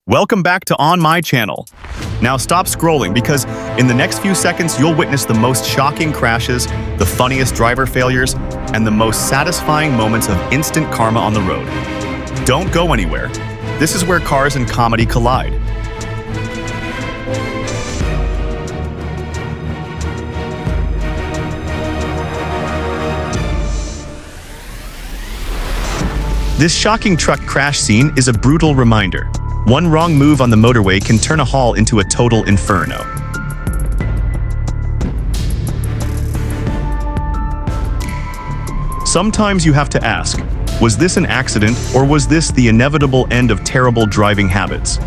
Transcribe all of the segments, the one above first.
Welcome back to On My Channel. Now stop scrolling because in the next few seconds you'll witness the most shocking crashes, the funniest driver failures, and the most satisfying moments of instant karma on the road. Don't go anywhere. This is where cars and comedy collide. This shocking truck crash scene is a brutal reminder. One wrong move on the motorway can turn a haul into a total inferno. Sometimes you have to ask, was this an accident or was this the inevitable end of terrible driving habits?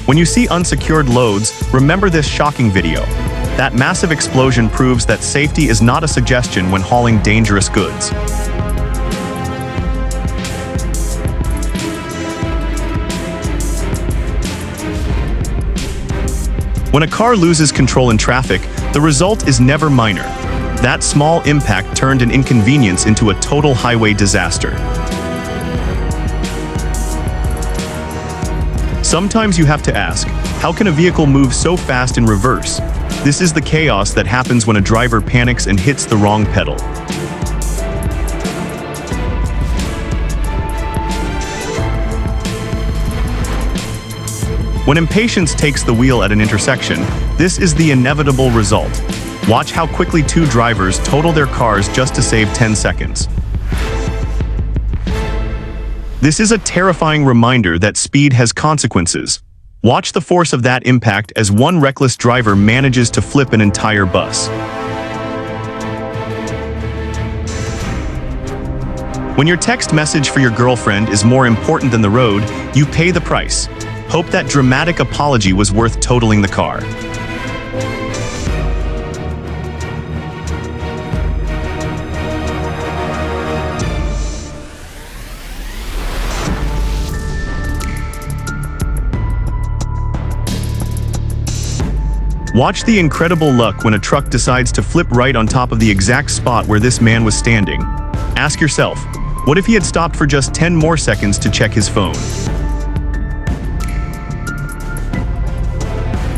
When you see unsecured loads, remember this shocking video. That massive explosion proves that safety is not a suggestion when hauling dangerous goods. When a car loses control in traffic, the result is never minor. That small impact turned an inconvenience into a total highway disaster. Sometimes you have to ask, how can a vehicle move so fast in reverse? This is the chaos that happens when a driver panics and hits the wrong pedal. When impatience takes the wheel at an intersection, this is the inevitable result. Watch how quickly two drivers total their cars just to save 10 seconds. This is a terrifying reminder that speed has consequences. Watch the force of that impact as one reckless driver manages to flip an entire bus. When your text message for your girlfriend is more important than the road, you pay the price. Hope that dramatic apology was worth totaling the car. Watch the incredible luck when a truck decides to flip right on top of the exact spot where this man was standing. Ask yourself, what if he had stopped for just 10 more seconds to check his phone?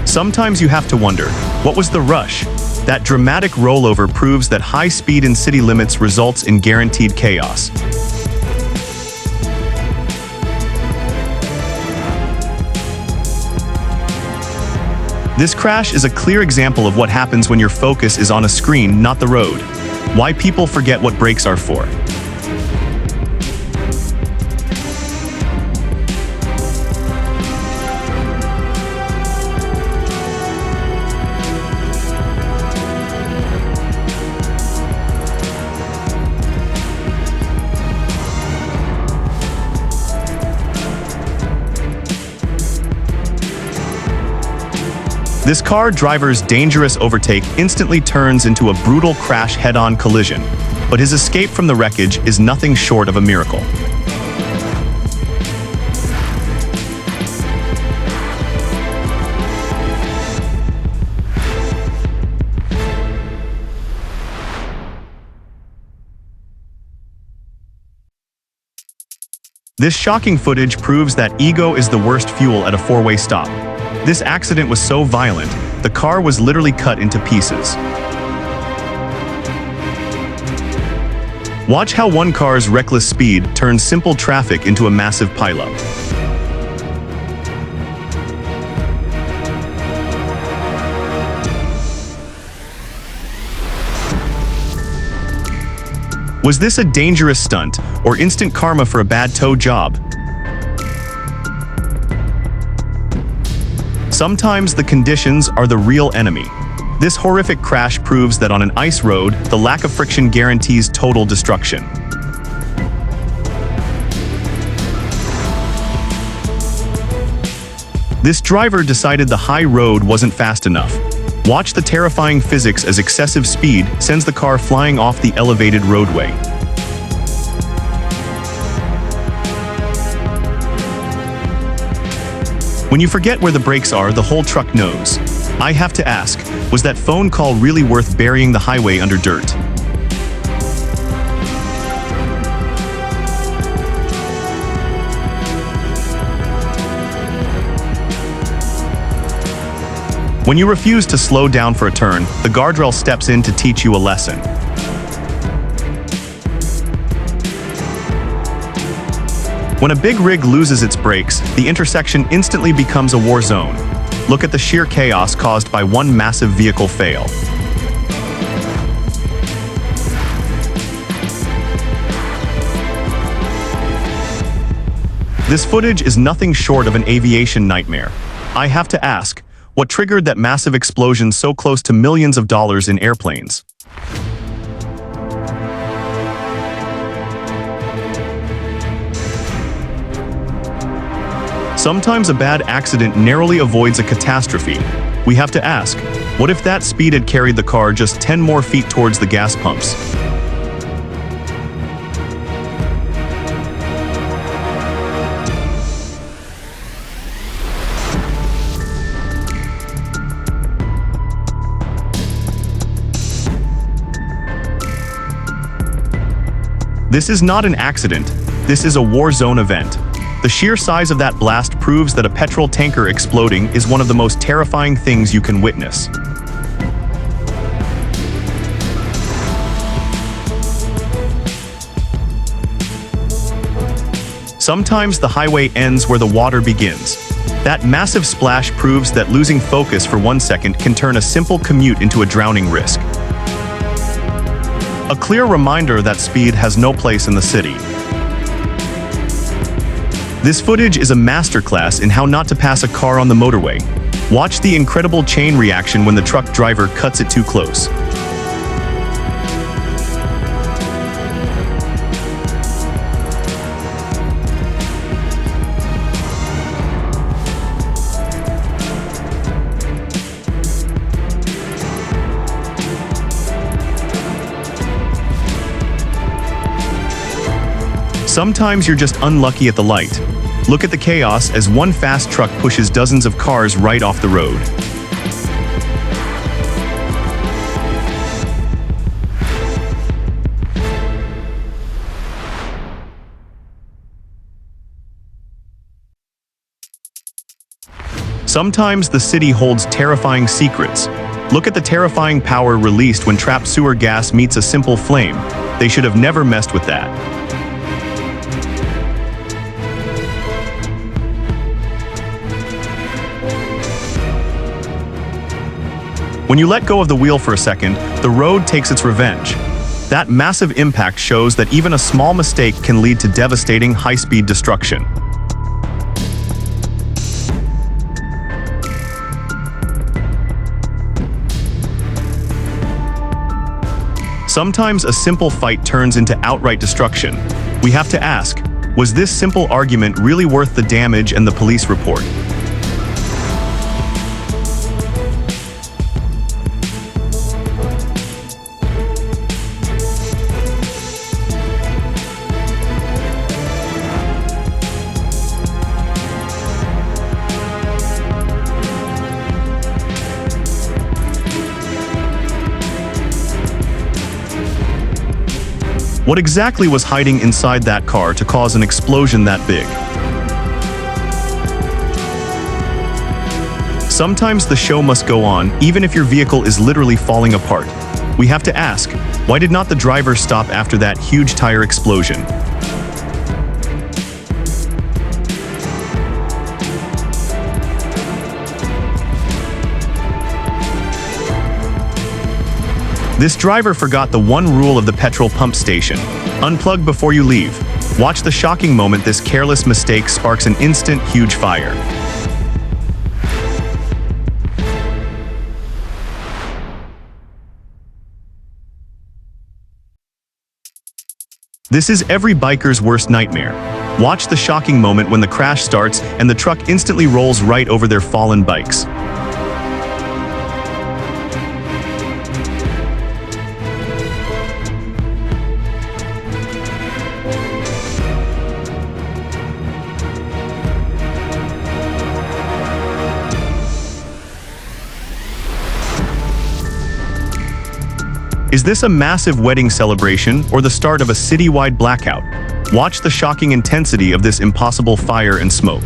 Sometimes you have to wonder, what was the rush? That dramatic rollover proves that high speed in city limits results in guaranteed chaos. This crash is a clear example of what happens when your focus is on a screen, not the road. Why people forget what brakes are for. This car driver's dangerous overtake instantly turns into a brutal crash head-on collision, but his escape from the wreckage is nothing short of a miracle. This shocking footage proves that ego is the worst fuel at a four-way stop. This accident was so violent, the car was literally cut into pieces. Watch how one car's reckless speed turns simple traffic into a massive pileup. Was this a dangerous stunt or instant karma for a bad tow job? Sometimes the conditions are the real enemy. This horrific crash proves that on an ice road, the lack of friction guarantees total destruction. This driver decided the high road wasn't fast enough. Watch the terrifying physics as excessive speed sends the car flying off the elevated roadway. When you forget where the brakes are, the whole truck knows. I have to ask, was that phone call really worth burying the highway under dirt? When you refuse to slow down for a turn, the guardrail steps in to teach you a lesson. When a big rig loses its brakes, the intersection instantly becomes a war zone. Look at the sheer chaos caused by one massive vehicle fail. This footage is nothing short of an aviation nightmare. I have to ask, what triggered that massive explosion so close to millions of dollars in airplanes? Sometimes a bad accident narrowly avoids a catastrophe. We have to ask, what if that speed had carried the car just 10 more feet towards the gas pumps? This is not an accident. This is a war zone event. The sheer size of that blast proves that a petrol tanker exploding is one of the most terrifying things you can witness. Sometimes the highway ends where the water begins. That massive splash proves that losing focus for 1 second can turn a simple commute into a drowning risk. A clear reminder that speed has no place in the city. This footage is a masterclass in how not to pass a car on the motorway. Watch the incredible chain reaction when the truck driver cuts it too close. Sometimes you're just unlucky at the light. Look at the chaos as one fast truck pushes dozens of cars right off the road. Sometimes the city holds terrifying secrets. Look at the terrifying power released when trapped sewer gas meets a simple flame. They should have never messed with that. When you let go of the wheel for a second, the road takes its revenge. That massive impact shows that even a small mistake can lead to devastating high-speed destruction. Sometimes a simple fight turns into outright destruction. We have to ask, was this simple argument really worth the damage and the police report? What exactly was hiding inside that car to cause an explosion that big? Sometimes the show must go on, even if your vehicle is literally falling apart. We have to ask, why did not the driver stop after that huge tire explosion? This driver forgot the one rule of the petrol pump station: unplug before you leave. Watch the shocking moment this careless mistake sparks an instant huge fire. This is every biker's worst nightmare. Watch the shocking moment when the crash starts and the truck instantly rolls right over their fallen bikes. Is this a massive wedding celebration or the start of a citywide blackout? Watch the shocking intensity of this impossible fire and smoke.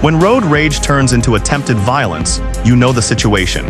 When road rage turns into attempted violence, you know the situation.